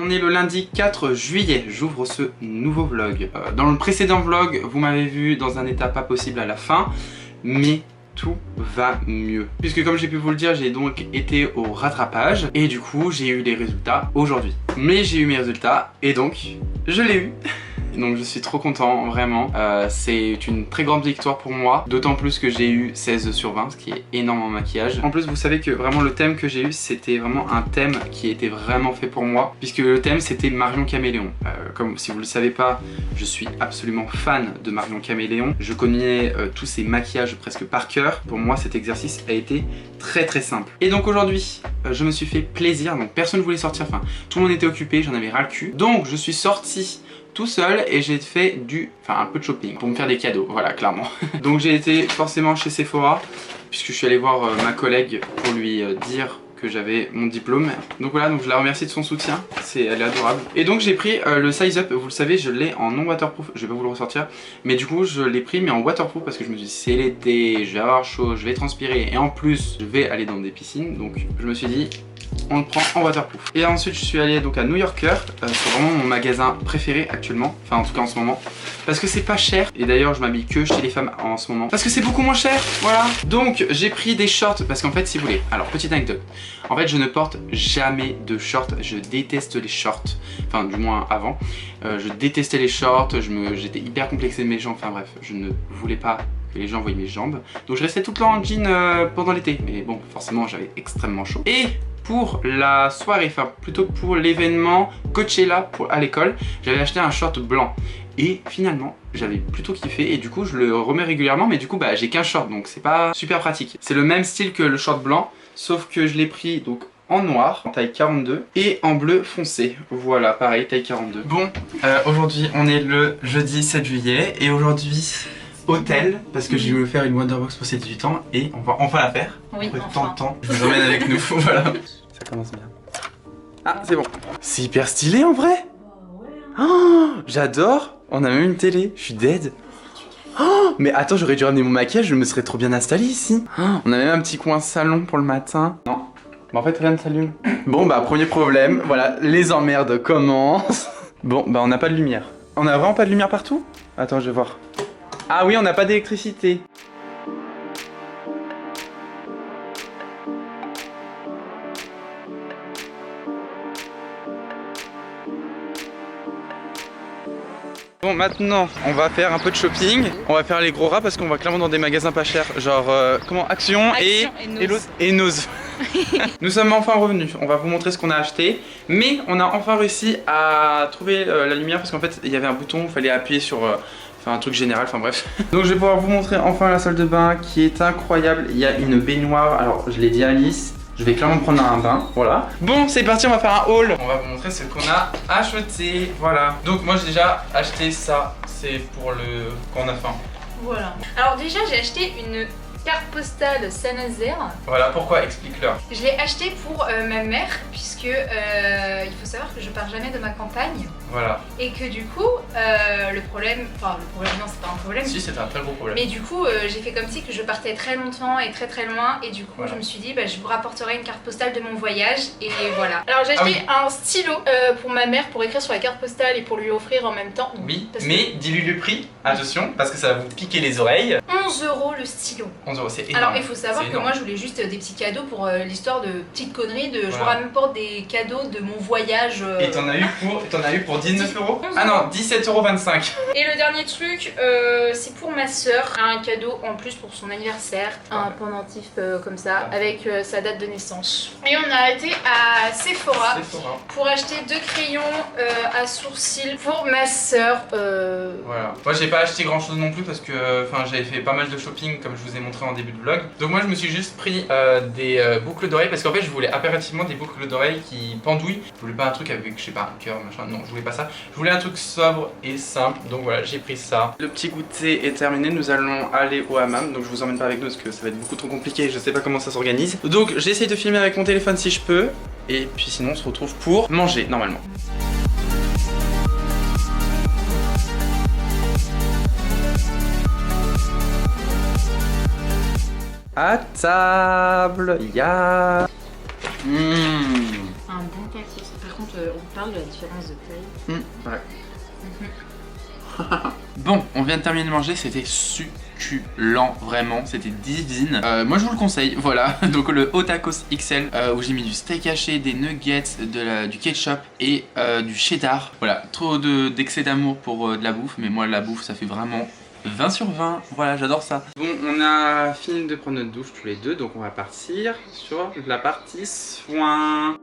On est le lundi 4 juillet, j'ouvre ce nouveau vlog. Dans le précédent vlog, vous m'avez vu dans un état pas possible à la fin, mais tout va mieux. Puisque comme j'ai pu vous le dire, j'ai donc été au rattrapage et du coup j'ai eu les résultats aujourd'hui. Mais j'ai eu mes résultats et donc je l'ai eu. Donc je suis trop content, vraiment. C'est une très grande victoire pour moi. D'autant plus que j'ai eu 16 sur 20, ce qui est énorme en maquillage. En plus, vous savez que vraiment le thème que j'ai eu, c'était vraiment un thème qui était vraiment fait pour moi. Puisque le thème, c'était Marion Caméléon. Comme si vous le savez pas, je suis absolument fan de Marion Caméléon. Je connais tous ses maquillages presque par cœur. Pour moi, cet exercice a été très simple. Et donc aujourd'hui, je me suis fait plaisir. Donc personne ne voulait sortir, enfin tout le monde était occupé, j'en avais ras le cul. Donc je suis sorti tout seul et j'ai fait un peu de shopping pour me faire des cadeaux, voilà, clairement. Donc j'ai été forcément chez Sephora puisque je suis allé voir ma collègue pour lui dire que j'avais mon diplôme. Donc voilà, donc je la remercie de son soutien, elle est adorable. Et donc j'ai pris le Size Up, vous le savez, je l'ai en non waterproof, je vais pas vous le ressortir, mais du coup je l'ai pris mais en waterproof parce que je me suis dit c'est l'été, je vais avoir chaud, je vais transpirer et en plus je vais aller dans des piscines, donc je me suis dit on le prend en waterproof. Et ensuite je suis allé donc à New Yorker, c'est vraiment mon magasin préféré actuellement, enfin en tout cas en ce moment, parce que c'est pas cher. Et d'ailleurs je m'habille que chez les femmes en ce moment, parce que c'est beaucoup moins cher, voilà. Donc j'ai pris des shorts, parce qu'en fait si vous voulez, alors petite anecdote, en fait je ne porte jamais de shorts, je déteste les shorts, enfin du moins avant, je détestais les shorts, j'étais hyper complexé de mes jambes, enfin bref, je ne voulais pas que les gens voient mes jambes, donc je restais tout le temps en jean pendant l'été, mais bon forcément j'avais extrêmement chaud. Et pour la soirée, enfin plutôt pour l'événement Coachella à l'école, j'avais acheté un short blanc. Et finalement, j'avais plutôt kiffé et du coup je le remets régulièrement, mais du coup bah, j'ai qu'un short donc c'est pas super pratique. C'est le même style que le short blanc, sauf que je l'ai pris donc en noir, en taille 42 et en bleu foncé. Voilà, pareil, taille 42. Bon, aujourd'hui on est le jeudi 7 juillet et aujourd'hui hôtel, parce que j'ai voulu faire une Wonderbox pour ses 18 ans et on va enfin la faire. Oui, après enfin. tant de temps, je vous emmène avec nous, voilà. Ça commence bien. Ah, c'est bon. C'est hyper stylé en vrai. Oh, j'adore. On a même une télé, je suis dead. Oh, mais attends, j'aurais dû ramener mon maquillage, je me serais trop bien installé ici. Oh, on a même un petit coin salon pour le matin. Non, mais en fait rien ne s'allume. Bon bah premier problème, voilà, les emmerdes commencent. Bon bah on n'a pas de lumière. On a vraiment pas de lumière partout? Attends, je vais voir. Ah oui, on n'a pas d'électricité. Bon, maintenant, on va faire un peu de shopping. On va faire les gros rats parce qu'on va clairement dans des magasins pas chers. Genre, comment, Action et Nose. Nous sommes enfin revenus. On va vous montrer ce qu'on a acheté. Mais on a enfin réussi à trouver la lumière parce qu'en fait, il y avait un bouton, il fallait appuyer sur... un truc général, enfin bref. Donc je vais pouvoir vous montrer enfin la salle de bain qui est incroyable. Il y a une baignoire, alors je l'ai dit à Alice, je vais clairement prendre un bain, voilà. Bon c'est parti, on va faire un haul. On va vous montrer ce qu'on a acheté, voilà. Donc moi j'ai déjà acheté ça, c'est pour le... quand on a faim. Voilà. Alors déjà j'ai acheté une carte postale Saint-Nazaire. Voilà, pourquoi? Explique-leur. Je l'ai acheté pour ma mère puisque il faut savoir que je pars jamais de ma campagne. Voilà. Et que du coup le problème non c'est pas un problème. Si, c'est un très gros problème. Mais du coup j'ai fait comme si que je partais très longtemps et très loin et du coup voilà. Je me suis dit bah, je vous rapporterai une carte postale de mon voyage et voilà. Alors j'ai acheté un stylo pour ma mère pour écrire sur la carte postale et pour lui offrir en même temps. Oui, mais dis-lui le prix, attention, parce que ça va vous piquer les oreilles. 11 € le stylo. 11 €, c'est énorme. Alors il faut savoir que moi je voulais juste des petits cadeaux pour l'histoire de petites conneries de je vous rapporte des cadeaux de mon voyage. Et t'en as eu pour 19 €. Ah non, 17,25 €. Et le dernier truc c'est pour ma soeur, un cadeau en plus pour son anniversaire, un pendentif comme ça avec sa date de naissance. Et on a été à Sephora pour acheter 2 crayons à sourcils pour ma soeur. Voilà. Moi j'ai pas acheté grand chose non plus parce que j'avais fait pas mal de shopping comme je vous ai montré en début de vlog. Donc moi je me suis juste pris des boucles d'oreilles parce qu'en fait je voulais impérativement des boucles d'oreilles qui pendouillent. Je voulais pas un truc avec je sais pas un cœur machin, non je voulais pas ça. Je voulais un truc sobre et simple, donc voilà j'ai pris ça. Le petit goûter est terminé, nous allons aller au hammam, donc je vous emmène pas avec nous parce que ça va être beaucoup trop compliqué, je sais pas comment ça s'organise. Donc j'essaye de filmer avec mon téléphone si je peux et puis sinon on se retrouve pour manger normalement. À table, ya. Un bon paquet. Par contre, on parle de la différence de taille. Ouais. Bon, on vient de terminer de manger, c'était succulent, vraiment, c'était divine. Moi je vous le conseille, voilà. Donc le Haut Tacos XL où j'ai mis du steak haché, des nuggets, du ketchup et du cheddar. Voilà, trop d'excès d'amour pour de la bouffe, mais moi la bouffe ça fait vraiment 20 sur 20, voilà, j'adore ça. Bon, on a fini de prendre notre douche tous les deux, donc on va partir sur la partie soins.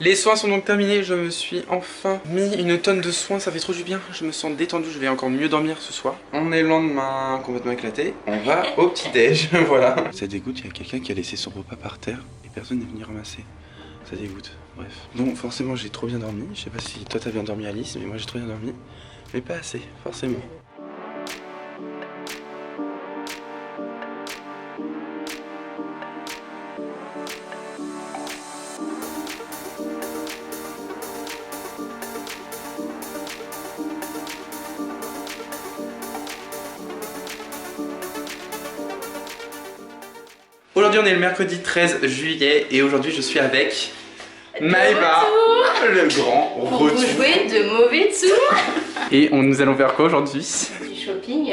Les soins sont donc terminés, je me suis enfin mis une tonne de soins, ça fait trop du bien, je me sens détendu, je vais encore mieux dormir ce soir. On est le lendemain complètement éclaté, on va au petit-déj, voilà. Ça dégoûte, il y a quelqu'un qui a laissé son repas par terre et personne n'est venu ramasser. Ça dégoûte, bref. Donc forcément j'ai trop bien dormi, je sais pas si toi t'as bien dormi Alice, mais moi j'ai trop bien dormi. Mais pas assez, forcément. Aujourd'hui on est le mercredi 13 juillet et aujourd'hui je suis avec Maëva, le grand retour. Pour vous jouer de mauvais tours. Et nous allons faire quoi aujourd'hui? Du shopping.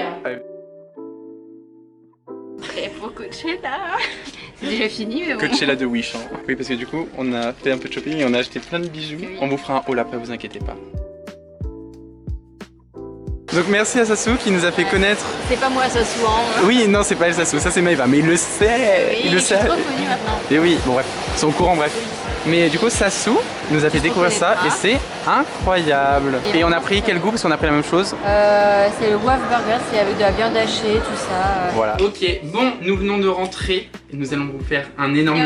Prêt pour Coachella. C'est déjà fini mais bon. Coachella de Wish. Hein. Oui parce que du coup on a fait un peu de shopping et on a acheté plein de bijoux. Oui. On vous fera un haul après, vous inquiétez pas. Donc merci à Sassou qui nous a fait connaître. C'est pas moi Sassou hein. Oui non c'est pas elle Sassou, ça c'est Maëva, mais il le sait. Oui, il le sait. Je suis trop connue maintenant. Et oui, bon bref, ils sont au courant bref. Mais du coup Sassou nous a fait découvrir ça et c'est incroyable. Et on a pris quel goût parce qu'on a pris la même chose? C'est le Waf Burger, c'est avec de la viande hachée, tout ça. Voilà. Ok, bon, nous venons de rentrer et nous allons vous faire un énorme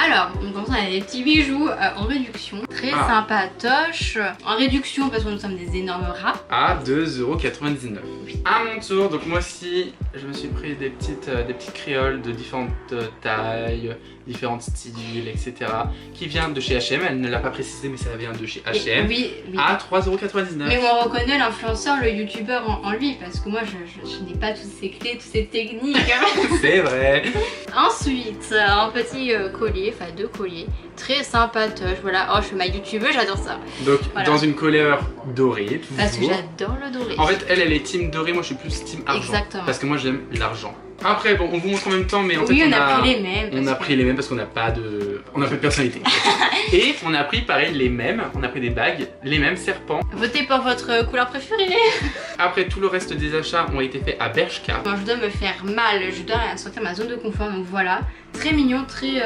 alors, on a des petits bijoux en réduction, très sympatoches. En réduction parce que nous sommes des énormes rats. À 2,99 €. Oui. À mon tour, donc moi aussi, je me suis pris des petites créoles de différentes tailles, différents styles, etc. qui vient de chez H&M. Elle ne l'a pas précisé, mais ça vient de chez H&M. Oui. À 3,99 €. Mais on reconnaît l'influenceur, le youtubeur en lui, parce que moi je n'ai pas toutes ces clés, toutes ces techniques. C'est vrai. Ensuite, un petit collier, enfin 2 colliers, très sympatoche. Voilà, oh je fais ma youtubeuse, j'adore ça. Donc voilà. Dans une couleur dorée, toujours. Parce que j'adore le doré. En fait, elle est team doré, moi je suis plus team argent. Exactement. Parce que moi j'aime l'argent. Après, bon, on vous montre en même temps, mais en fait, on a pris les mêmes. On a pris les mêmes parce qu'on n'a pas de... On a peu de personnalité. Et on a pris, pareil, les mêmes. On a pris des bagues, les mêmes serpents. Votez pour votre couleur préférée. Après, tout le reste des achats ont été faits à Bershka. Moi, je dois me faire mal, je dois sortir ma zone de confort, donc voilà. Très mignon, très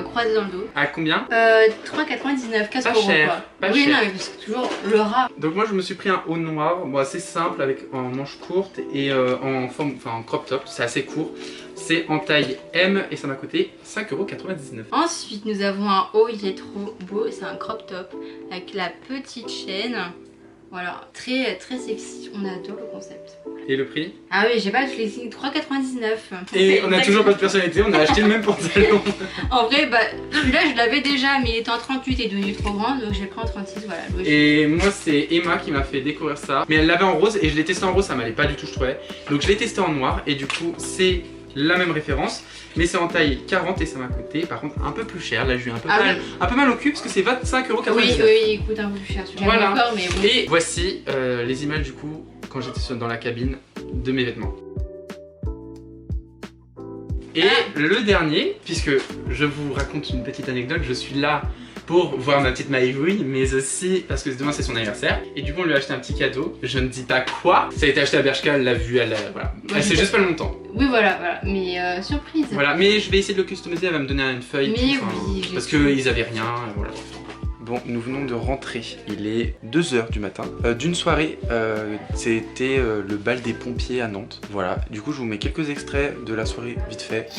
croisé dans le dos. À combien? 3,99, 4 €. Cher, pas oui, cher. non, mais c'est toujours le rat. Donc moi, je me suis pris un haut noir, bon, assez simple, avec en manches courtes et en forme, enfin en crop top. C'est assez court. C'est en taille M et ça m'a coûté 5,99 €. Ensuite, nous avons un haut, il est trop beau. C'est un crop top avec la petite chaîne. Voilà, très très sexy. On adore le concept. Et le prix? Ah oui, j'ai pas le flexing, 3,99 €. Et on a toujours pas de personnalité, on a acheté le même pantalon. En vrai, bah celui-là je l'avais déjà, mais il était en 38 et devenu trop grand, donc j'ai pris en 36, voilà. Et moi c'est Emma qui m'a fait découvrir ça. Mais elle l'avait en rose et je l'ai testé en rose, ça m'allait pas du tout je trouvais. Donc je l'ai testé en noir et du coup c'est la même référence. Mais c'est en taille 40 et ça m'a coûté par contre un peu plus cher. Là je lui ai un peu mal au cul parce que c'est 25,99 €. Oui, il coûte un peu plus cher celui-là voilà. encore, mais bon. Et voici les images du coup quand j'étais dans la cabine de mes vêtements. Et le dernier, puisque je vous raconte une petite anecdote, je suis là pour voir ma petite Maïvouille, mais aussi parce que demain c'est son anniversaire. Et du coup on lui a acheté un petit cadeau, je ne dis pas quoi. Ça a été acheté à Bershka, elle l'a vu, voilà. Elle sait juste pas le montant. Oui voilà, mais surprise. Voilà, mais je vais essayer de le customiser, elle va me donner une feuille. Mais tout, oui, parce qu'ils avaient rien, voilà. Bon, nous venons de rentrer, il est 2 h du matin, d'une soirée, c'était le bal des pompiers à Nantes, voilà. Du coup je vous mets quelques extraits de la soirée vite fait.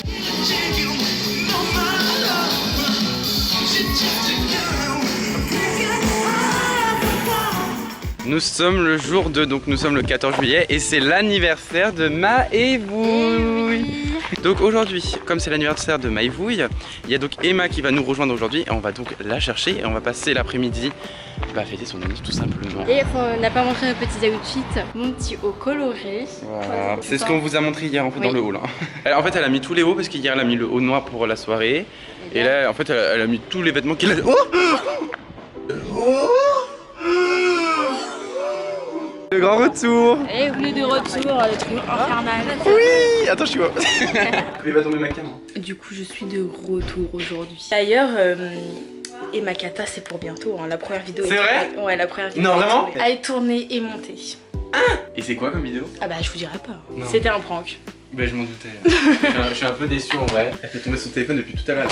Nous sommes le jour 2, donc nous sommes le 14 juillet et c'est l'anniversaire de Maëvouille. Donc aujourd'hui, comme c'est l'anniversaire de Maïvouille, il y a donc Emma qui va nous rejoindre aujourd'hui et on va donc la chercher et on va passer l'après-midi fêter son ami tout simplement. Et on n'a pas montré nos petits outfits, mon petit haut coloré. Voilà. C'est ce qu'on vous a montré hier en fait dans le haut là. En fait elle a mis tous les hauts parce qu'hier elle a mis le haut noir pour la soirée. Et là en fait elle a mis tous les vêtements qu'elle a... Le grand retour. Et on est de retour, le truc infernal. Oui. Attends je suis quoi. Il va tomber ma caméra. Du coup je suis de retour aujourd'hui. D'ailleurs et ma cata c'est pour bientôt, hein. La première vidéo. C'est vrai? Ouais, la première vidéo. Non vraiment? A été tournée et montée. Et c'est quoi comme vidéo? Ah bah je vous dirai pas. C'était un prank. Bah je m'en doutais. Je suis un peu déçu en vrai. Elle fait tomber son téléphone depuis tout à l'heure.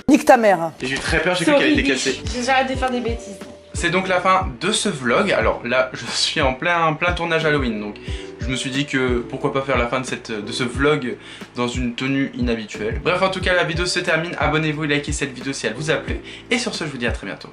Nique ta mère. Et j'ai eu très peur, j'ai cru qu'elle était cassée. J'arrête de faire des bêtises. C'est donc la fin de ce vlog. Alors là, je suis en plein tournage Halloween, donc je me suis dit que pourquoi pas faire la fin de ce vlog dans une tenue inhabituelle. Bref, en tout cas, la vidéo se termine. Abonnez-vous et likez cette vidéo si elle vous a plu. Et sur ce, je vous dis à très bientôt.